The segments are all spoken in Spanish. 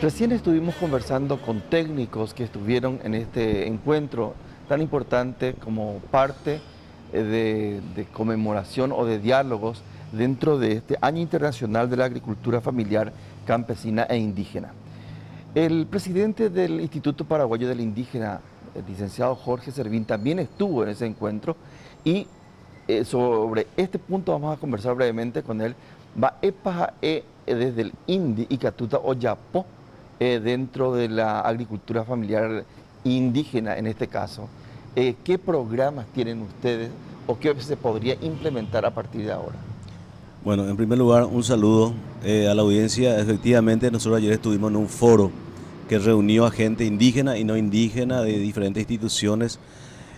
Recién estuvimos conversando con técnicos que estuvieron en este encuentro tan importante como parte de conmemoración o de diálogos dentro de este Año Internacional de la Agricultura Familiar, Campesina e Indígena. El presidente del Instituto Paraguayo del Indígena, el licenciado Jorge Servín, también estuvo en ese encuentro y sobre este punto vamos a conversar brevemente con él. Va desde el INDI y Catuta Oyapo, dentro de la agricultura familiar indígena en este caso. ¿Qué programas tienen ustedes o qué se podría implementar a partir de ahora? Bueno, en primer lugar, un saludo a la audiencia. Efectivamente, nosotros ayer estuvimos en un foro que reunió a gente indígena y no indígena de diferentes instituciones.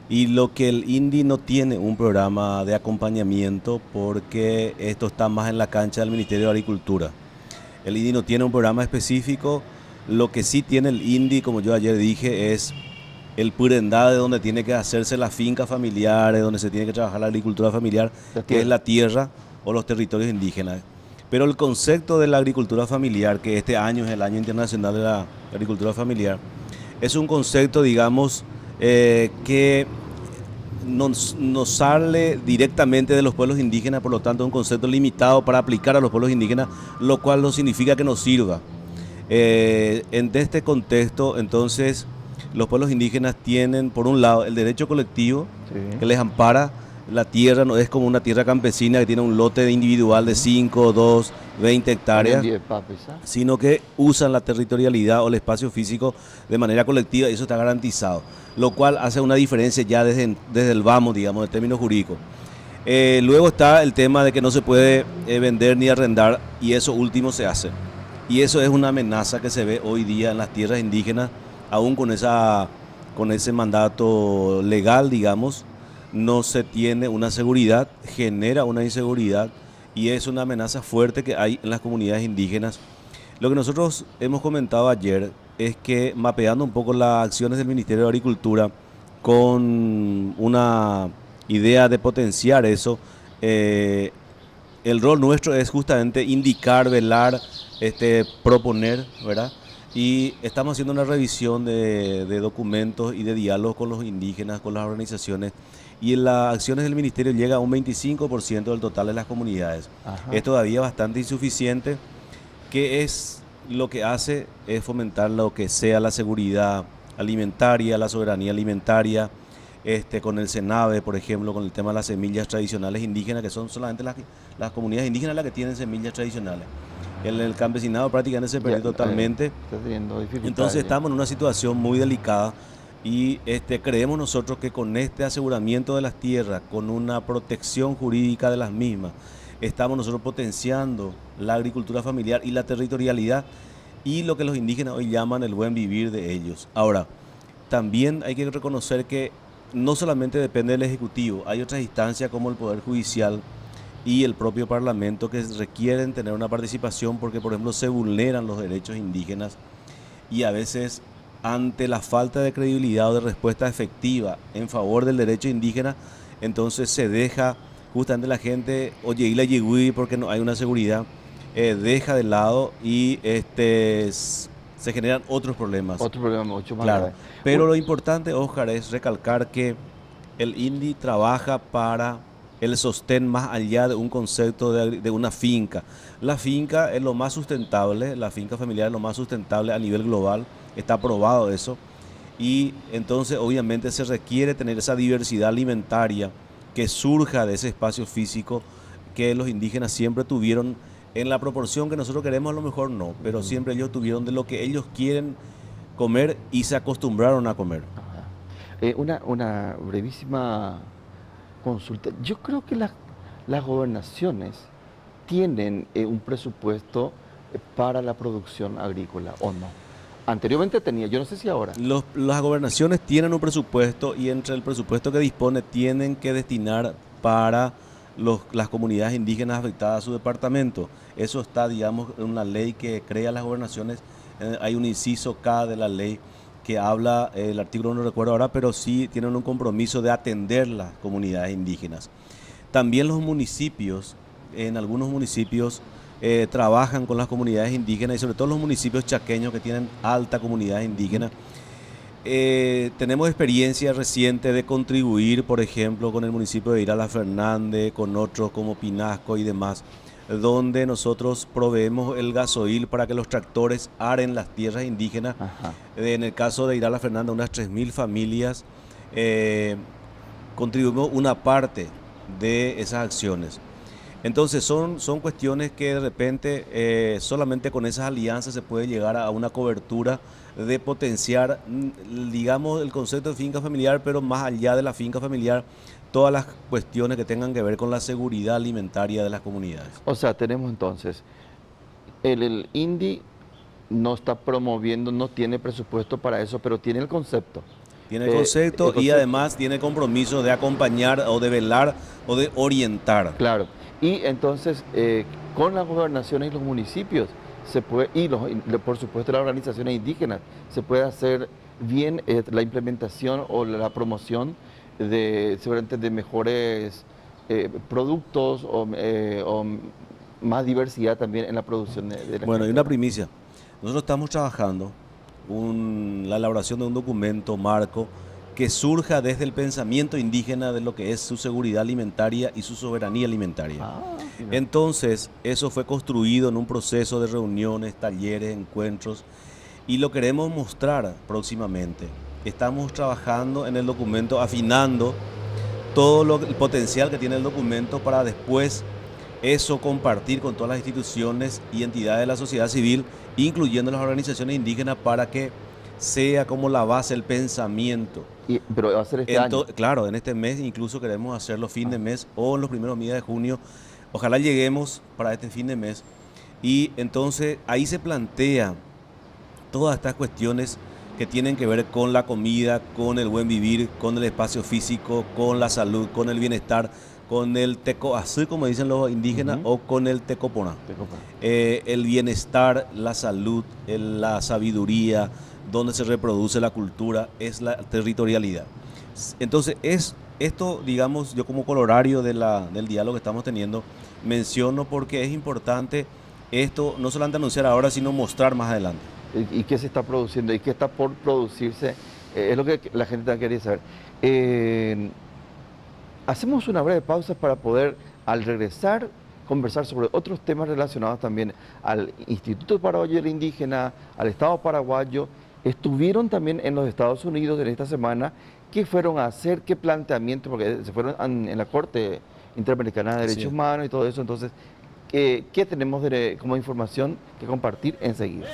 Y lo que el INDI no tiene un programa de acompañamiento porque esto está más en la cancha del Ministerio de Agricultura. El INDI no tiene un programa específico. Lo que sí tiene el INDI, como yo ayer dije, es el Purendá, de donde tiene que hacerse la finca familiar, de donde se tiene que trabajar la agricultura familiar, que es la tierra o los territorios indígenas. Pero el concepto de la agricultura familiar, que este año es el Año Internacional de la Agricultura Familiar, es un concepto, digamos, que no sale directamente de los pueblos indígenas, por lo tanto es un concepto limitado para aplicar a los pueblos indígenas, lo cual no significa que nos sirva. En este contexto, entonces, los pueblos indígenas tienen, por un lado, el derecho colectivo, que les ampara. La tierra no es como una tierra campesina que tiene un lote individual de 5, 2, 20 hectáreas, sino que usan la territorialidad o el espacio físico de manera colectiva y eso está garantizado, lo cual hace una diferencia ya desde el vamos, digamos, en términos jurídicos. Luego está el tema de que no se puede vender ni arrendar y eso último se hace. Y eso es una amenaza que se ve hoy día en las tierras indígenas, aún con ese mandato legal, digamos. No se tiene una seguridad, genera una inseguridad y es una amenaza fuerte que hay en las comunidades indígenas. Lo que nosotros hemos comentado ayer es que, mapeando un poco las acciones del Ministerio de Agricultura con una idea de potenciar eso, el rol nuestro es justamente indicar, velar, proponer, ¿verdad? Y estamos haciendo una revisión de documentos y de diálogo con los indígenas, con las organizaciones, y en las acciones del ministerio llega a un 25% del total de las comunidades. Ajá. Es todavía bastante insuficiente, que es lo que hace es fomentar lo que sea la seguridad alimentaria, la soberanía alimentaria, con el CENAVE, por ejemplo, con el tema de las semillas tradicionales indígenas, que son solamente las comunidades indígenas las que tienen semillas tradicionales. El campesinado prácticamente se perdió totalmente. Entonces estamos en una situación muy delicada y creemos nosotros que con este aseguramiento de las tierras, con una protección jurídica de las mismas, estamos nosotros potenciando la agricultura familiar y la territorialidad y lo que los indígenas hoy llaman el buen vivir de ellos. Ahora, también hay que reconocer que no solamente depende del Ejecutivo, hay otras instancias como el Poder Judicial y el propio Parlamento que requieren tener una participación porque, por ejemplo, se vulneran los derechos indígenas y a veces, ante la falta de credibilidad o de respuesta efectiva en favor del derecho indígena, entonces se deja justamente la gente, oye, y la yegui porque no hay una seguridad, deja de lado y se generan otros problemas. Otro problema mucho más claro. grave. Pero lo importante, Oscar, es recalcar que el INDI trabaja para el sostén más allá de un concepto de una finca. La finca es lo más sustentable, la finca familiar es lo más sustentable a nivel global, está probado eso, y entonces obviamente se requiere tener esa diversidad alimentaria que surja de ese espacio físico que los indígenas siempre tuvieron en la proporción que nosotros queremos, a lo mejor no, pero siempre ellos tuvieron de lo que ellos quieren comer y se acostumbraron a comer. Una brevísima consulta. Yo creo que las gobernaciones tienen un presupuesto para la producción agrícola, ¿o no? Anteriormente tenía, yo no sé si ahora. Las gobernaciones tienen un presupuesto y entre el presupuesto que dispone tienen que destinar para las comunidades indígenas afectadas a su departamento. Eso está, digamos, en una ley que crea las gobernaciones. Hay un inciso K de la ley que habla, el artículo no recuerdo ahora, pero sí tienen un compromiso de atender las comunidades indígenas. También los municipios, en algunos municipios trabajan con las comunidades indígenas y sobre todo los municipios chaqueños que tienen alta comunidad indígena. Tenemos experiencia reciente de contribuir, por ejemplo, con el municipio de Irala Fernández, con otros como Pinasco y demás, donde nosotros proveemos el gasoil para que los tractores aren las tierras indígenas. Ajá. En el caso de Irala Fernández, unas 3.000 familias, contribuimos una parte de esas acciones. Entonces son cuestiones que de repente solamente con esas alianzas se puede llegar a una cobertura de potenciar, digamos, el concepto de finca familiar, pero más allá de la finca familiar, todas las cuestiones que tengan que ver con la seguridad alimentaria de las comunidades. O sea, tenemos entonces, el INDI no está promoviendo, no tiene presupuesto para eso, pero tiene el concepto. Tiene el concepto y además tiene el compromiso de acompañar o de velar o de orientar. Claro. Y entonces, con las gobernaciones y los municipios, se puede, por supuesto las organizaciones indígenas, se puede hacer bien la implementación o la promoción seguramente de mejores productos o más diversidad también en la producción de la Bueno, hay una primicia. Nosotros estamos trabajando la elaboración de un documento marco que surja desde el pensamiento indígena de lo que es su seguridad alimentaria y su soberanía alimentaria. Entonces, eso fue construido en un proceso de reuniones, talleres, encuentros, y lo queremos mostrar próximamente. Estamos trabajando en el documento, afinando todo el potencial que tiene el documento para después eso compartir con todas las instituciones y entidades de la sociedad civil, incluyendo las organizaciones indígenas, para que sea como la base del pensamiento. Pero va a ser este año. Claro, en este mes incluso queremos hacerlo fin de mes o en los primeros días de junio. Ojalá lleguemos para este fin de mes. Y entonces ahí se plantea todas estas cuestiones que tienen que ver con la comida, con el buen vivir, con el espacio físico, con la salud, con el bienestar, con el tecoazú, como dicen los indígenas, o con el tecoponá. El bienestar, la salud, la sabiduría, donde se reproduce la cultura, es la territorialidad. Entonces, esto, digamos, yo como colorario del diálogo que estamos teniendo, menciono porque es importante esto, no solamente anunciar ahora, sino mostrar más adelante. ¿Y qué se está produciendo? ¿Y qué está por producirse? Es lo que la gente quería saber. Hacemos una breve pausa para poder, al regresar, conversar sobre otros temas relacionados también al Instituto Paraguayo de la Indígena, al Estado paraguayo. Estuvieron también en los Estados Unidos en esta semana. ¿Qué fueron a hacer? ¿Qué planteamiento? Porque se fueron en la Corte Interamericana de Derechos Humanos y todo eso. Entonces, ¿qué tenemos como información que compartir enseguida?